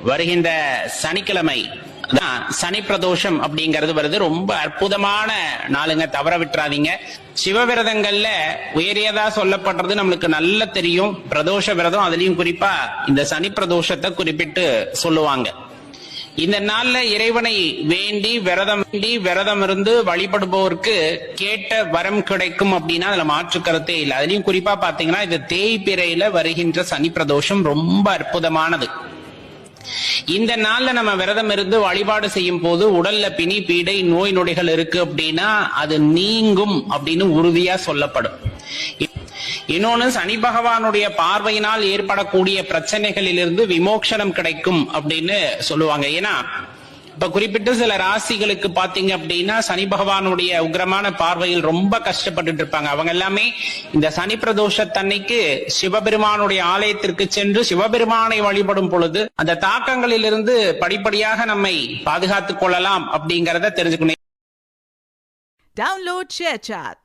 வருகின்ற சனிக்கிழமை சனி பிரதோஷம் அப்படிங்கிறது வருது. ரொம்ப அற்புதமான நாளுங்க, தவற விட்டுறாதீங்க. சிவவிரதங்கள்ல உயரியதா சொல்லப்படுறது நம்மளுக்கு நல்லா தெரியும், பிரதோஷ விரதம். அதுலயும் குறிப்பா இந்த சனி பிரதோஷத்தை குறிப்பிட்டு சொல்லுவாங்க. இந்த நாள்ல இறைவனை வேண்டி விரதம் இருந்து வழிபடுபவருக்கு கேட்ட வரம் கிடைக்கும் அப்படின்னா அதுல மாற்று கருத்தே இல்லை. அதுலயும் குறிப்பா பாத்தீங்கன்னா இது தேய்பிறையில வருகின்ற சனி பிரதோஷம் ரொம்ப அற்புதமானது. இந்த நாள்ல நம்ம விரதம் இருந்து வழிபாடு செய்யும் போது உடல்ல பிணி பீடை நோய் நொடிகள் இருக்கு அப்படின்னா அது நீங்கும் அப்படின்னு உறுதியா சொல்லப்படும். இன்னொன்னு, சனி பகவானுடைய பார்வையினால் ஏற்படக்கூடிய பிரச்சனைகளிலிருந்து விமோசனம் கிடைக்கும் அப்படின்னு சொல்லுவாங்க. ஏன்னா இப்ப குறிப்பிட்டு சில ராசிகளுக்கு பாத்தீங்க அப்படின்னா சனி பகவானுடைய உக்ரமான பார்வையில் ரொம்ப கஷ்டப்பட்டு இருப்பாங்க. அவங்க எல்லாமே இந்த சனி பிரதோஷத்தன்னைக்கு சிவபெருமானுடைய ஆலயத்திற்கு சென்று சிவபெருமானை வழிபடும் பொழுது அந்த தாக்கங்களிலிருந்து படிப்படியாக நம்மை பாதுகாத்துக் கொள்ளலாம் அப்படிங்கறத தெரிஞ்சுக்கணும். Download ShareChat.